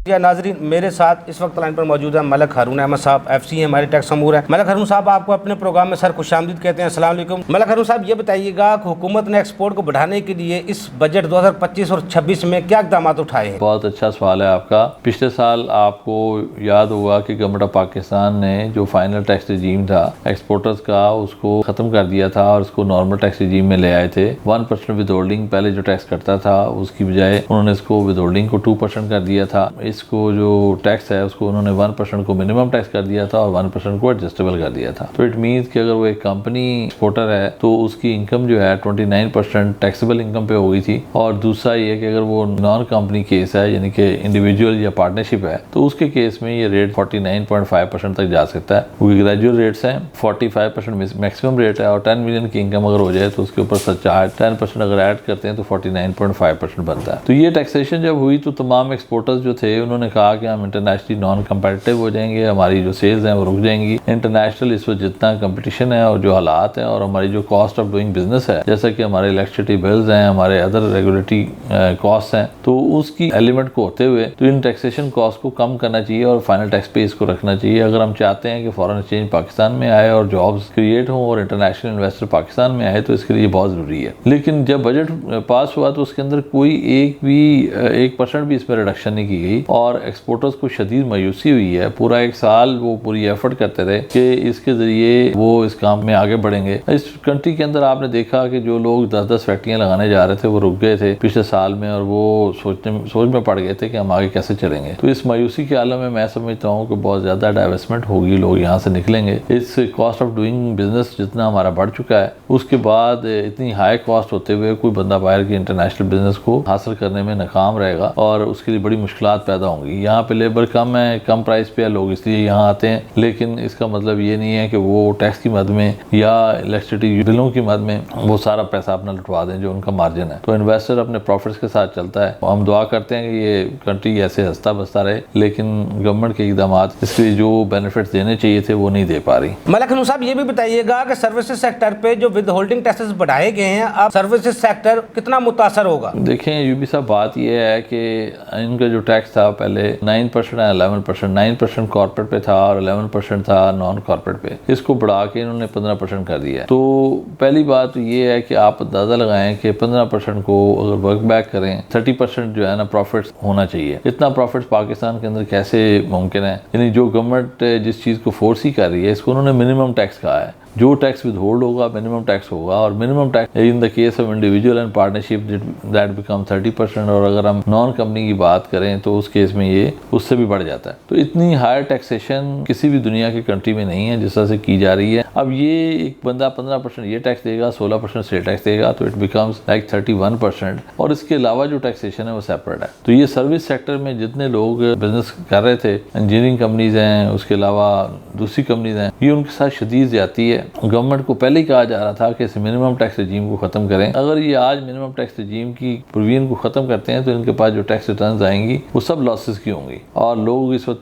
या नाजरीन, मेरे साथ इस वक्त लाइन पर मौजूद है मलक हारून अहमद साहब, FC हैं, हमारे टैक्स अमूर है। मलक हारून साहब, आपको अपने प्रोग्राम में सर खुशामदीद कहते हैं। अस्सलाम वालेकुम। मलक हारून साहब, ये बताइएगा कि हुकूमत ने एक्सपोर्ट को बढ़ाने के लिए इस बजट 2025 और 26 में क्या इक़दाम उठाए हैं? बहुत अच्छा सवाल है आपका। पिछले साल आपको याद होगा कि गवर्नमेंट ऑफ पाकिस्तान ने जो फाइनल टैक्स रिजीम था एक्सपोर्टर्स का, उसको ख़त्म कर दिया था और उसको नॉर्मल टैक्स रिजीम में ले आए थे। 1% विद होल्डिंग पहले जो टैक्स करता था उसकी बजाय उन्होंने इसको विद होल्डिंग को 2% कर दिया था। इसको जो टैक्स है उसको उन्होंने 1% को मिनिमम टैक्स कर दिया था और 1% को एडजस्टेबल कर दिया था। तो इट मीन्स कि अगर वो एक कंपनी एक्सपोर्टर है तो उसकी इनकम जो है 29% टैक्सेबल इनकम पे हो गई थी। और दूसरा ये कि अगर वो नॉन कंपनी केस है, यानी कि इंडिविजुअल या पार्टनरशिप है, तो उसके केस में ये रेट 49.5% तक जा सकता है, क्योंकि ग्रेजुअल रेट्स हैं। 45% मैक्सिमम रेट है और 10 मिलियन की इनकम अगर हो जाए तो उसके ऊपर सरचार्ज 10% अगर ऐड करते हैं तो 49.5% बनता है। तो ये टैक्सेशन जब हुई तो तमाम एक्सपोर्टर्स जो थे उन्होंने कहा कि हम इंटरनेशनली नॉन कंपेटिटिव हो जाएंगे, हमारी जो सेल्स हैं वो रुक जाएंगी। इंटरनेशनल इस वक्त जितना कंपटीशन है और जो हालात हैं और हमारी जो कॉस्ट ऑफ डूइंग बिजनेस है, जैसा कि हमारे इलेक्ट्रिसिटी बिल्स हैं, हमारे अदर रेगुलेटरी कॉस्ट हैं, तो उसकी एलिमेंट को होते हुए तो इन टैक्सेशन कॉस्ट को कम करना चाहिए और फाइनल टैक्स पे इसको रखना चाहिए। अगर हम चाहते हैं कि फॉरेन एक्सचेंज पाकिस्तान में आए और जॉब्स क्रिएट हों और इंटरनेशनल इन्वेस्टर पाकिस्तान में आए, तो इसके लिए बहुत ज़रूरी है। लेकिन जब बजट पास हुआ तो उसके अंदर कोई 1% भी इसमें रिडक्शन नहीं की गई और एक्सपोर्टर्स को शदीद मायूसी हुई है। पूरा एक साल वो पूरी एफर्ट करते रहे कि इसके ज़रिए वो इस काम में आगे बढ़ेंगे। इस कंट्री के अंदर आपने देखा कि जो लोग 10-10 फैक्ट्रियाँ लगाने जा रहे थे वो रुक गए थे पिछले साल में और वो सोच में पड़ गए थे कि हम आगे कैसे चलेंगे। तो इस मायूसी के आलम में मैं समझता हूँ कि बहुत ज़्यादा डाइवेस्टमेंट होगी, लोग यहाँ से निकलेंगे। इस कॉस्ट ऑफ डूइंग बिजनेस जितना हमारा बढ़ चुका है, उसके बाद इतनी हाई कॉस्ट होते हुए कोई बंदा बाहर की इंटरनेशनल बिजनेस को हासिल करने में नाकाम रहेगा और उसके लिए बड़ी मुश्किलात पैदा होंगी। यहाँ पे लेबर कम है, कम प्राइस पे है, लोग इसलिए यहाँ आते हैं, लेकिन इसका मतलब ये नहीं है कि वो टैक्स की मद में या इलेक्ट्रिसिटी बिलों की मद में वो सारा पैसा अपना लुटवा दें जो उनका मार्जिन है। तो इन्वेस्टर अपने प्रॉफिट्स के साथ चलता है। हम दुआ करते हैं कि ये कंट्री ऐसे हंसता बसता रहे, लेकिन गवर्नमेंट के इकदाम इसके लिए जो बेनिफिट्स देने चाहिए थे वो नहीं दे पा रही। मलक हारून साहब, ये भी बताइएगा कि सर्विसेज सेक्टर पे जो विद होल्डिंग टैक्सेस बढ़ाए गए हैं, अब सर्विसेज सेक्टर कितना मुतासर होगा? देखें यूबी साहब, बात यह है कि इनका जो टैक्स था पहले 9% या 11%, 9% कॉर्पोरेट पे था और 11% था नॉन कॉर्पोरेट पे, इसको बढ़ा के इन्होंने 15% कर दिया। तो पहली बात ये है कि आप अंदाजा लगाएं कि 15% को अगर वर्क बैक करें, 30% जो है ना प्रॉफिट होना चाहिए। इतना प्रॉफिट पाकिस्तान के अंदर कैसे मुमकिन है? यानी जो गवर्नमेंट जिस चीज़ को फोर्स ही कर रही है, इसको उन्होंने मिनिमम टैक्स कहा है। जो टैक्स विद होल्ड होगा मिनिमम टैक्स होगा और minimum tax in the case of individual and partnership that become 30%। और अगर हम नॉन कंपनी की बात करें तो उस केस में ये उससे भी बढ़ जाता है। तो इतनी हायर टैक्सेशन किसी भी दुनिया की कंट्री में नहीं है जिस तरह से की जा रही है। अब ये एक बंदा 15% ये टैक्स देगा, 16% स्टेट टैक्स देगा, तो इट बिकम्स लाइक 31%। और इसके अलावा जो टैक्सेशन है वो सेपरेट है। तो ये सर्विस सेक्टर में जितने लोग बिजनेस कर रहे थे, इंजीनियरिंग कंपनीज हैं, उसके अलावा दूसरी कंपनीज हैं, ये उनके साथ शदीद ज्यादती है। गवर्नमेंट को पहले ही कहा जा रहा था कि इस मिनिमम टैक्स रजीम को खत्म करें। अगर ये आज मिनिमम टैक्स रजीम की प्रोविजन को खत्म करते हैं तो इनके पास जो टैक्स रिटर्न्स आएंगी वो सब लॉसेस की होंगी और लोग इस वक्त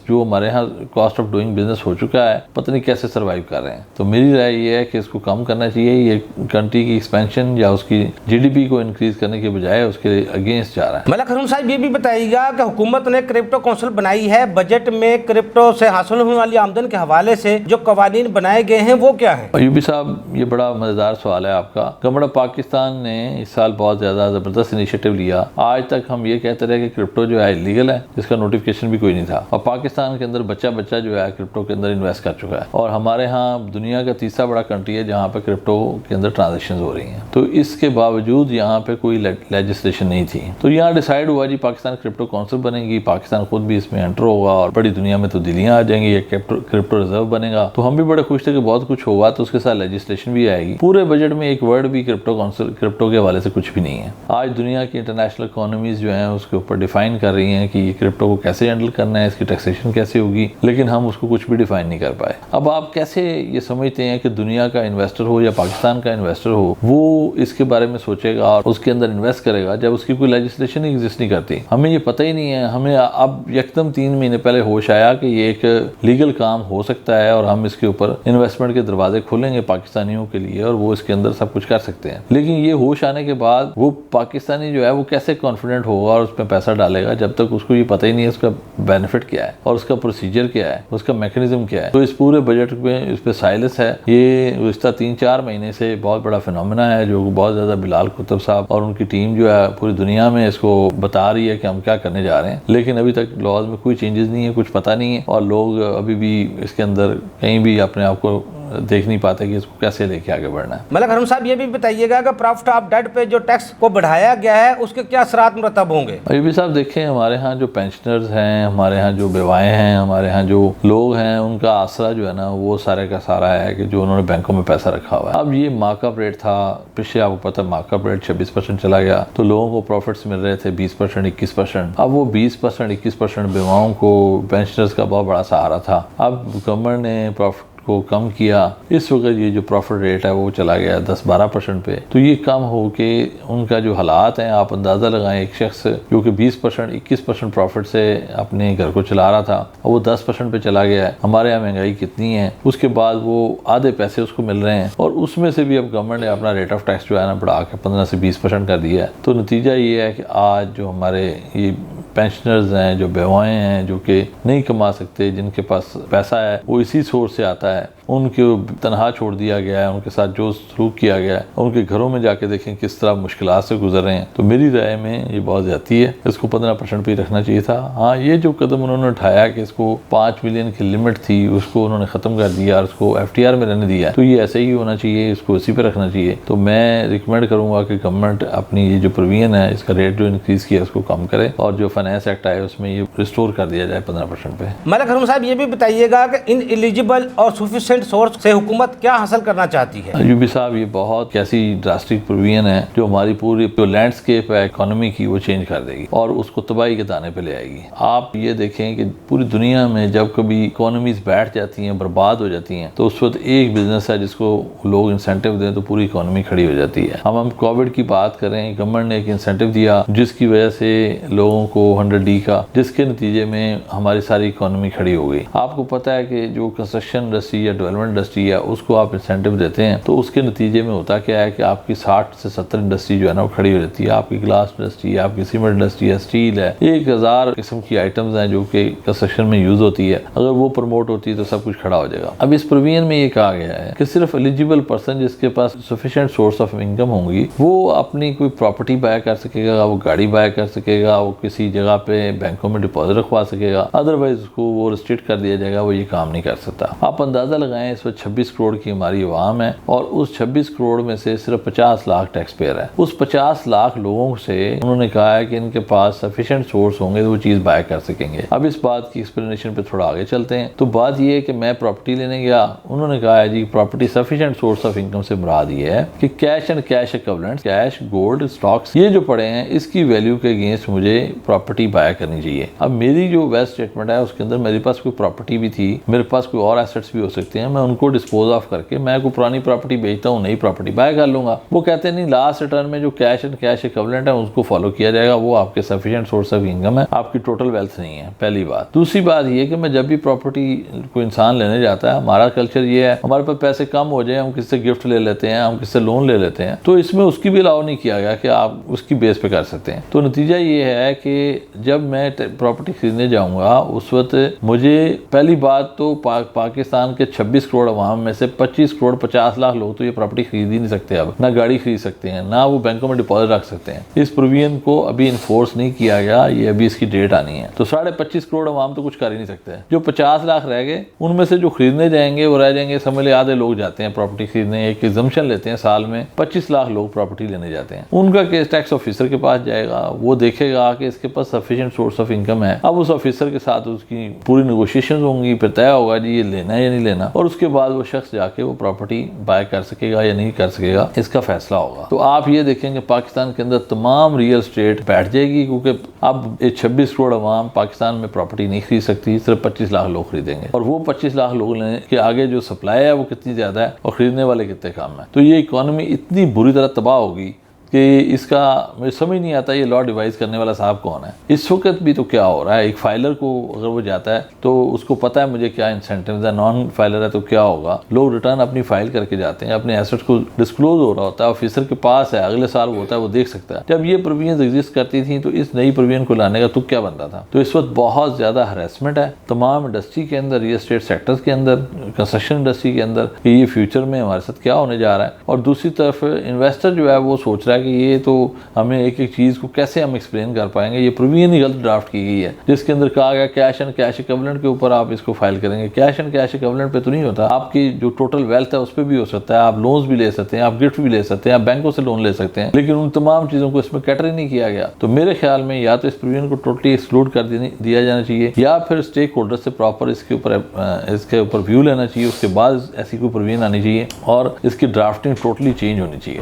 जो हमारे यहाँ कॉस्ट ऑफ डूइंग बिजनेस हो चुका है, पता नहीं कैसे सर्वाइव कर रहे हैं। तो मेरी राय ये है कि इसको कम करना चाहिए। ये कंट्री की एक्सपेंशन या उसकी GDP को इंक्रीज करने के बजाय उसके अगेंस्ट जा रहा है। मलक हारून साहब, ये भी बताइएगा कि हुकूमत ने क्रिप्टो काउंसिल बनाई है, बजट में क्रिप्टो से हासिल होने वाली आमदन के हवाले से जो कवानीन बनाए गए हैं वो क्या है? यूबी साहब, ये बड़ा मजेदार सवाल है आपका। गवर्नमेंट ऑफ पाकिस्तान ने इस साल बहुत ज्यादा जबरदस्त इनिशिएटिव लिया। आज तक हम ये कहते रहे कि क्रिप्टो जो है इलीगल है, जिसका नोटिफिकेशन भी कोई नहीं था और पाकिस्तान के अंदर बच्चा जो है क्रिप्टो के अंदर इन्वेस्ट कर चुका है और हमारे यहाँ दुनिया का तीसरा बड़ा कंट्री है जहाँ पे क्रिप्टो के अंदर ट्रांजेक्शन हो रही हैं। तो इसके बावजूद यहाँ पे कोई लेजिस्लेशन नहीं थी। तो यहाँ डिसाइड हुआ जी पाकिस्तान क्रिप्टो काउंसिल बनेगी, पाकिस्तान खुद भी इसमें एंटर होगा और बड़ी दुनिया में तब्दीलियां आ जाएंगी, ये क्रिप्टो रिजर्व बनेगा। तो हम भी बड़े खुश थे कि बहुत कुछ होगा, तो उसके साथ लेजिस्लेशन भी आएगी। पूरे बजट में एक वर्ड भी क्रिप्टो काउंसिल, क्रिप्टो के हवाले से कुछ भी नहीं है। आज दुनिया की इंटरनेशनल इकोनॉमीज जो हैं उसके ऊपर डिफाइन कर रही हैं कि ये क्रिप्टो को कैसे हैंडल करना है, इसकी टैक्सेशन कैसे होगी, लेकिन हम उसको कुछ भी डिफाइन नहीं कर पाए। अब आप कैसे ये समझते हैं कि दुनिया का इन्वेस्टर हो या पाकिस्तान का इन्वेस्टर हो, वो इसके बारे में सोचेगा और उसके अंदर इन्वेस्ट करेगा जब उसकी कोई लेजिस्लेशन ही एग्जिस्ट नहीं करती? हमें ये पता ही नहीं है। हमें अब एकदम 3 महीने पहले होश आया कि ये एक लीगल काम हो सकता है और हम इसके ऊपर इन्वेस्टमेंट के के दरवाजे खुलेंगे पाकिस्तानियों के लिए और वो इसके अंदर सब कुछ कर सकते हैं। लेकिन ये होश आने के बाद वो पाकिस्तानी जो है वो कैसे कॉन्फिडेंट होगा और उसमें पैसा डालेगा जब तक उसको ये पता ही नहीं है उसका बेनिफिट क्या है और उसका प्रोसीजर क्या है, उसका मैकेनिज्म क्या है। तो इस पूरे बजट में इस पे साइलेंस है। ये गुज़िश्ता 3-4 महीने से बहुत बड़ा फिनोमेना है जो बहुत ज़्यादा बिलाल कुतुब साहब और उनकी टीम जो है पूरी दुनिया में इसको बता रही है कि हम क्या करने जा रहे हैं, लेकिन अभी तक लॉज में कोई चेंजेस नहीं है, कुछ पता नहीं है और लोग अभी भी इसके अंदर कहीं भी अपने आप को देख नहीं पाते कि इसको कैसे लेके आगे बढ़ना है। मलक हारून साहब ये भी बताइएगा कि प्रॉफिट ऑफ डेट पे जो टैक्स को बढ़ाया गया है उसके क्या असरात मुरतब होंगे। अयूबी साहब देखें, हमारे यहाँ जो पेंशनर्स हैं, हमारे यहाँ जो बेवाएँ हैं, हमारे यहाँ जो लोग हैं, उनका आसरा जो है ना वो सारे का सारा है कि जो उन्होंने बैंकों में पैसा रखा हुआ है। अब ये मार्कअप रेट था पिछले, आपको पता है मार्कअप रेट 26% चला गया तो लोगों को प्रॉफिट्स मिल रहे थे 20%, 21%। अब वो 20%, 21% बेवाओं को, पेंशनर्स का बहुत बड़ा सहारा था। अब गवर्नमेंट ने प्रॉफिट को कम किया, इस वक्त ये जो प्रॉफिट रेट है वो चला गया 10-12% पे। तो ये कम हो के उनका जो हालात हैं, आप अंदाज़ा लगाएं, एक शख्स जो कि 20%, 21% प्रॉफिट से अपने घर को चला रहा था और वो 10% पे चला गया है। हमारे यहाँ महंगाई कितनी है, उसके बाद वो आधे पैसे उसको मिल रहे हैं और उसमें से भी अब गवर्नमेंट ने अपना रेट ऑफ टैक्स जो है ना बढ़ा के 15 से 20% कर दिया है। तो नतीजा ये है कि आज जो हमारे ये पेंशनर्स हैं, जो बेवाएँ हैं, जो कि नहीं कमा सकते, जिनके पास पैसा है वो इसी सोर्स से आता है, उनको तनहा छोड़ दिया गया है, उनके साथ जो सलूक किया गया है, उनके घरों में जाके देखें किस तरह मुश्किलात से गुजर रहे हैं। तो मेरी राय में ये बहुत ज़्यादती है, इसको 15% पे रखना चाहिए था। हाँ, ये जो कदम उन्होंने उठाया कि इसको 5 मिलियन की लिमिट थी उसको उन्होंने ख़त्म कर दिया और उसको FTR में रहने दिया, तो ये ऐसे ही होना चाहिए, इसको इसी पे रखना चाहिए। तो मैं रिकमेंड करूँगा कि गवर्नमेंट अपनी ये जो प्रोविजन है, इसका रेट जो इंक्रीज़ किया उसको कम करे और जो फाइनेंस एक्ट आए उसमें ये रिस्टोर कर दिया जाए 15% पे। मलक हारून साहब ये भी बताइएगा कि इन एलिजिबल और सफिशिएंट सोर्स से हुकूमत क्या हासिल करना चाहती है। अयूबी साहब, ये बहुत कैसी ड्रास्टिक प्रोविजन है जो हमारी पूरी जो लैंडस्केप है इकोनॉमी की वो चेंज कर देगी और उसको तबाही के दाने पे ले आएगी। आप ये देखें कि पूरी दुनिया में जब कभी इकोनॉमीज बैठ जाती हैं, बर्बाद हो जाती हैं, तो उस वक्त एक बिजनेस है जिसको लोग इंसेंटिव दें तो पूरी इकोनॉमी खड़ी हो जाती है। हम कोविड की बात करें, गवर्नमेंट ने एक इंसेंटिव दिया जिसकी वजह से लोगों को 100D का, जिसके नतीजे में हमारी सारी इकोनॉमी खड़ी हो गई। आपको पता है कि जो कंस्ट्रक्शन इंडस्ट्री या डेवलपमेंट इंडस्ट्री है उसको आप इंसेंटिव देते हैं तो उसके नतीजे में होता क्या है कि आपकी 60 से 70 इंडस्ट्री जो है ना वो खड़ी हो जाती है। आपकी ग्लास इंडस्ट्री है, आपकी सीमेंट इंडस्ट्री है, स्टील है, 1000 किस्म की आइटम्स हैं जो कि कंस्ट्रक्शन में यूज होती है। अगर वो प्रमोट होती है तो सब कुछ खड़ा हो जाएगा। अब इस प्रोविजन में ये कहा गया है कि सिर्फ एलिजिबल पर्सन जिसके पास सफिशिएंट सोर्स ऑफ इनकम होंगी वो अपनी कोई प्रॉपर्टी बाय कर सकेगा, वो गाड़ी बाय कर सकेगा, वो किसी जगह पे बैंकों में डिपॉजिट रखवा सकेगा, अदरवाइज उसको वो रिस्ट्रिक्ट कर दिया जाएगा, वो ये काम नहीं कर सकता। आप अंदाजा लगाएं, इस वक्त 26 करोड़ की हमारी आवाम है और उस 26 करोड़ में से सिर्फ 50 लाख टैक्स पेयर है। उस 50 लाख लोगों से उन्होंने कहा है कि इनके पास सफिशिएंट सोर्स होंगे तो वो चीज बाय कर सकेंगे। अब इस बात की एक्सप्लेनेशन पे थोड़ा आगे चलते हैं। तो बात ये है कि मैं प्रॉपर्टी लेने गया, उन्होंने कहा है जी property sufficient source of income से मुराद ये है कि cash and cash equivalent, cash, gold, stocks, ये जो पड़े हैं इसकी वैल्यू के अगेंस्ट मुझे प्रॉपर्टी बाय करनी चाहिए। अब मेरी जो वेस्ट स्टेटमेंट है उसके अंदर मेरे पास कोई प्रॉपर्टी भी थी, मेरे पास कोई और एसेट्स भी हो सकते हैं, मैं उनको डिस्पोज ऑफ करके मैं कोई पुरानी प्रॉपर्टी बेचता हूँ, नई प्रॉपर्टी बाय कर लूंगा। वो कहते हैं नहीं, लास्ट रिटर्न में जो कैश एंड कैश इक्विवेलेंट है उसको फॉलो किया जाएगा, वो आपके सफिशिएंट सोर्स ऑफ इनकम है, आपकी टोटल वेल्थ नहीं है। पहली बात। दूसरी बात ये कि मैं जब भी प्रॉपर्टी कोई इंसान लेने जाता है, हमारा कल्चर ये है, हमारे पास पैसे कम हो जाए हम किससे गिफ्ट ले लेते हैं, हम किससे लोन ले लेते हैं, तो इसमें उसकी भी अलाउ नहीं किया गया कि आप उसकी बेस पे कर सकते हैं। तो नतीजा ये है कि जब मैं प्रॉपर्टी खरीदने जाऊंगा उस वक्त मुझे पहली बात तो पाकिस्तान के 26 करोड़ अवाम में से 25 करोड़ 50 लाख लोग तो ये प्रॉपर्टी खरीद ही नहीं सकते, अब ना गाड़ी खरीद सकते हैं, ना वो बैंकों में डिपॉजिट रख सकते हैं। इस प्रोविजन को अभी इन्फोर्स नहीं किया गया, ये अभी इसकी डेट आनी है। तो 25.5 करोड़ अवाम तो कुछ कर ही नहीं सकते। जो 50 लाख रह गए उनमें से जो खरीदने जाएंगे वो रह जाएंगे, समझ ले आधे लोग जाते हैं प्रॉपर्टी खरीदने, एक एग्जम्पशन लेते हैं, साल में 25 लाख लोग प्रॉपर्टी लेने जाते हैं। उनका केस टैक्स ऑफिसर के पास जाएगा, वो देखेगा कि इसके पास सफिशिएंट सोर्स ऑफ इनकम है। अब उस ऑफिसर के साथ उसकी पूरी नेगोशिएशन होंगी, फिर तय होगा जी ये लेना है या नहीं लेना, और उसके बाद वो शख्स जाके वो प्रॉपर्टी बाय कर सकेगा या नहीं कर सकेगा, इसका फैसला होगा। तो आप ये देखेंगे पाकिस्तान के अंदर तमाम रियल एस्टेट बैठ जाएगी, क्योंकि अब 26 करोड़ अवाम पाकिस्तान में प्रॉपर्टी नहीं खरीद सकती, सिर्फ 25 लाख लोग खरीदेंगे, और वो 25 लाख लोग के आगे जो सप्लाई है वो कितनी ज्यादा है और खरीदने वाले कितने कम है। तो ये इकोनॉमी इतनी बुरी तरह तबाह होगी कि इसका मुझे समझ नहीं आता ये लॉ डिवाइस करने वाला साहब कौन है। इस वक्त भी तो क्या हो रहा है, एक फाइलर को अगर वो जाता है तो उसको पता है मुझे क्या इंसेंटिव है, नॉन फाइलर है तो क्या होगा। लोग रिटर्न अपनी फाइल करके जाते हैं, अपने एसेट्स को डिस्क्लोज हो रहा होता है, ऑफिसर के पास है, अगले साल वो होता है, वो देख सकता है। जब ये प्रोविजन एग्जिस्ट करती थी तो इस नई प्रोविजन को लाने का तुक क्या बनता था। तो इस वक्त बहुत ज़्यादा हरेसमेंट है तमाम इंडस्ट्री के अंदर, रियल एस्टेट सेक्टर्स के अंदर, कंस्ट्रक्शन इंडस्ट्री के अंदर, कि ये फ्यूचर में हमारे साथ क्या होने जा रहा है। और दूसरी तरफ इन्वेस्टर जो है वो सोच रहा है कि ये तो हमें एक एक चीज़ को कैसे हम एक्सप्लेन कर पाएंगे, ये प्रोविजन ही गलत ड्राफ्ट की गई है जिसके अंदर कहा गया कैश एंड कैश इक्विवेलेंट के ऊपर आप इसको फाइल करेंगे। कैश एंड कैश इक्विवेलेंट पे तो नहीं होता, आपकी जो टोटल वेल्थ है उस पर भी हो सकता है, आप लोन्स भी ले सकते हैं, आप गिफ्ट भी ले सकते हैं, आप बैंकों से लोन ले सकते हैं, लेकिन उन तमाम चीज़ों को इसमें कैटर ही नहीं किया गया। तो मेरे ख्याल में या तो इस प्रोविजन को टोटली एक्सक्लूड कर दिया जाना चाहिए या फिर स्टेक होल्डर से प्रॉपर इसके ऊपर व्यू लेना चाहिए, उसके बाद ऐसी कोई प्रोविजन आनी चाहिए और इसकी ड्राफ्टिंग टोटली चेंज होनी चाहिए।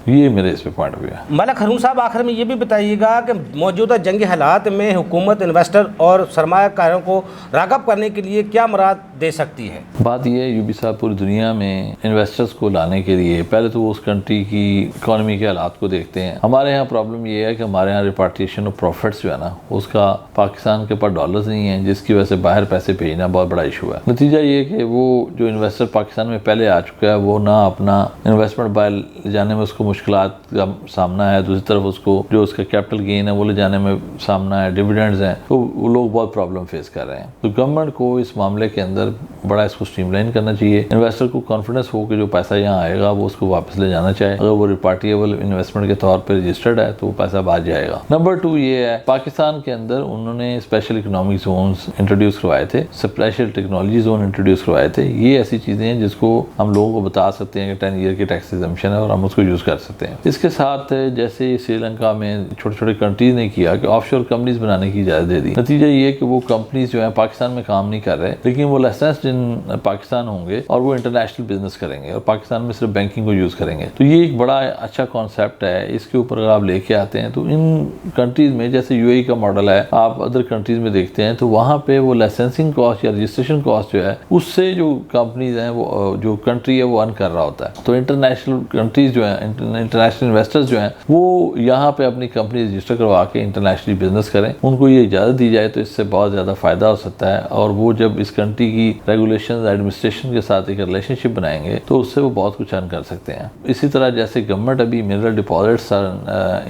ये मेरे इस पे पॉइंट ऑफ व्यू है। मलक हारून साहब, आखिर में ये भी बताइएगा कि मौजूदा जंगी हालात में हुकूमत इन्वेस्टर और सरमायाकारों को राग़ब करने के लिए क्या मुराद दे सकती है। बात यह है यूबी साहब, पूरी दुनिया में इन्वेस्टर्स को लाने के लिए पहले तो वो उस कंट्री की इकॉनमी के हालात को देखते हैं। हमारे यहाँ प्रॉब्लम ये है कि हमारे यहाँ रिपार्टीशन ऑफ प्रॉफिट्स जो है ना, उसका पाकिस्तान के पास डॉलर्स नहीं है, जिसकी वजह से बाहर पैसे भेजना बहुत बड़ा इशू है। नतीजा ये कि वो जो इन्वेस्टर पाकिस्तान में पहले आ चुका है वो ना अपना इन्वेस्टमेंट बाहर ले जाने में उसको मुश्किलात का सामना है, दूसरी तरफ उसको जो उसका कैपिटल गेन है वो ले जाने में सामना है, डिविडेंड्स हैं, तो वो लोग बहुत प्रॉब्लम फेस कर रहे हैं। तो गवर्नमेंट को इस मामले के अंदर बड़ा इसको स्ट्रीमलाइन करना चाहिए। इन्वेस्टर को कॉन्फिडेंस हो कि जो पैसा यहाँ आएगा वो उसको वापस ले जाना चाहिए। अगर वो रिपार्टिएबल इन्वेस्टमेंट के तौर पर रजिस्टर्ड है तो वो पैसा बाद जाएगा। नंबर 2 ये है, पाकिस्तान के अंदर उन्होंने स्पेशल इकोनॉमिक जोन्स इंट्रोड्यूस करवाए थे, स्पेशल टेक्नोलॉजी जोन इंट्रोड्यूस करवाए थे। ये ऐसी चीज़ें हैं जिसको हम लोगों को बता सकते हैं कि 10 ईयर की टैक्स एग्जम्पशन है और हम उसको यूज़ कर सकते हैं। इसके साथ जैसे श्रीलंका में छोटे छोटे कंट्रीज ने किया कि ऑफशोर कंपनीज बनाने की इजाज़त दे दी। नतीजा ये कि वो कंपनीज जो है पाकिस्तान में काम नहीं कर रहे, लेकिन वो लाइसेंस्ड इन पाकिस्तान होंगे और वो इंटरनेशनल बिजनेस करेंगे और पाकिस्तान में सिर्फ बैंकिंग को यूज़ करेंगे। तो ये एक बड़ा अच्छा कॉन्सेप्ट है। इसके ऊपर अगर आप लेके आते हैं तो इन कंट्रीज में, जैसे यूएई का मॉडल है, आप अदर कंट्रीज में देखते हैं तो वहाँ पे वो लाइसेंसिंग कॉस्ट या रजिस्ट्रेशन कॉस्ट जो है उससे जो कंपनीज हैं वो जो कंट्री है वो अर्न कर रहा होता है। तो इंटरनेशनल कंट्रीज जो है, इंटरनेशनल इन्वेस्टर्स जो हैं वो यहाँ पे अपनी कंपनी रजिस्टर करवा के इंटरनेशनली बिजनेस करें, उनको ये इजाज़त दी जाए तो इससे बहुत ज़्यादा फ़ायदा हो सकता है। और वो जब इस कंट्री की रेगुलेशन एडमिनिस्ट्रेशन के साथ एक रिलेशनशिप बनाएंगे तो उससे वो बहुत कुछ अर्न कर सकते हैं। इसी तरह जैसे गवर्नमेंट अभी मिनरल डिपॉजिट्स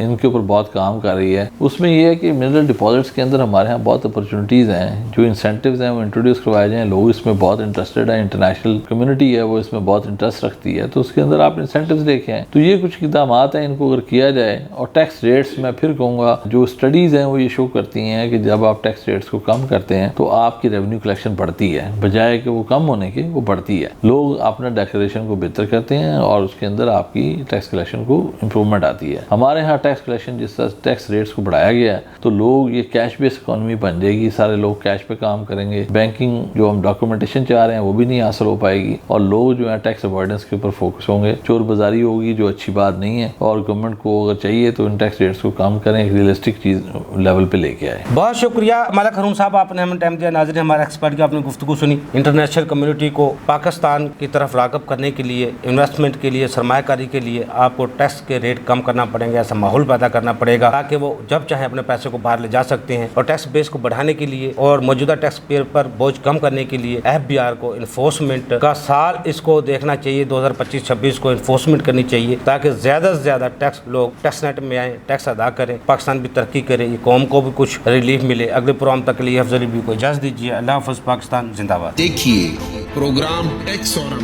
इनके ऊपर बहुत काम कर रही है, उसमें यह है कि मिनरल डिपॉजिट्स के अंदर हमारे यहाँ बहुत अपॉर्चुनिटीज़ हैं, जो इंसेंटिव्स हैं वो इंट्रोड्यूस करवाए जाएँ। लोग इसमें बहुत इंटरेस्टेड है, इंटरनेशनल कम्युनिटी है वो इसमें बहुत इंटरेस्ट रखती है, तो उसके अंदर आप इंसेंटिव्स देखें। तो ये कुछ इक़दाम हैं, इनको अगर किया जाए। और टैक्स रेट्स मैं फिर कहूँगा, जो स्टडीज़ हैं वो ये शो करती हैं कि जब आप टैक्स रेट्स को कम करते हैं तो आपकी रेवेन्यू कलेक्शन बढ़ती है, बजाय कि वो कम होने के वो बढ़ती है। लोग अपना डेक्लेरेशन को बेहतर करते हैं और उसके अंदर आपकी टैक्स कलेक्शन को इम्प्रूवमेंट आती है। हमारे यहाँ टैक्स कलेक्शन जिस तरह टैक्स रेट्स को बढ़ाया गया है तो लोग, ये कैश बेस इकोनॉमी बन जाएगी, सारे लोग कैश पे काम करेंगे, बैंकिंग जो हम डॉक्यूमेंटेशन चाह रहे हैं वो भी नहीं हासिल हो पाएगी और लोग जो है टैक्स अवॉइडेंस के ऊपर फोकस होंगे, चोर बाजारी होगी जो अच्छी बात नहीं है। और गवर्नमेंट को अगर चाहिए तो इन टैक्स रेट्स को कम करें, एक रियलिस्टिक चीज़ लेवल पे लेके आए। बहुत शुक्रिया मलक हारून साहब, आपने हमें टाइम दिया। नाज़रीन, हमारे एक्सपर्ट की आपने गुफ्तगू सुनी। इंटरनेशनल कम्युनिटी को पाकिस्तान की तरफ राग़ब करने के लिए, इन्वेस्टमेंट के लिए, सरमायाकारी के लिए आपको टैक्स के रेट कम करना पड़ेंगे, ऐसा माहौल पैदा करना पड़ेगा ताकि वो जब चाहे अपने पैसे को बाहर ले जा सकते हैं। और टैक्स बेस को बढ़ाने के लिए और मौजूदा टैक्स पेयर पर बोझ कम करने के लिए FBR को इन्फोर्समेंट का साल इसको देखना चाहिए, 2025-26 को इन्फोर्समेंट करनी चाहिए ताकि ज़्यादा से ज़्यादा टैक्स लोग टैक्स नेट में आए, टैक्स अदा करें, पाकिस्तान भी तरक्की करे, ये कौम को भी कुछ रिलीफ मिले। अगले प्रोग्राम तक के लिए अफजल भी को इजाज़त दीजिए। अल्लाह हाफ़िज़। पाकिस्तान जिंदाबाद। देखिए प्रोग्राम टैक्स और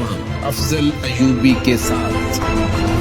अफजल अयूबी के साथ।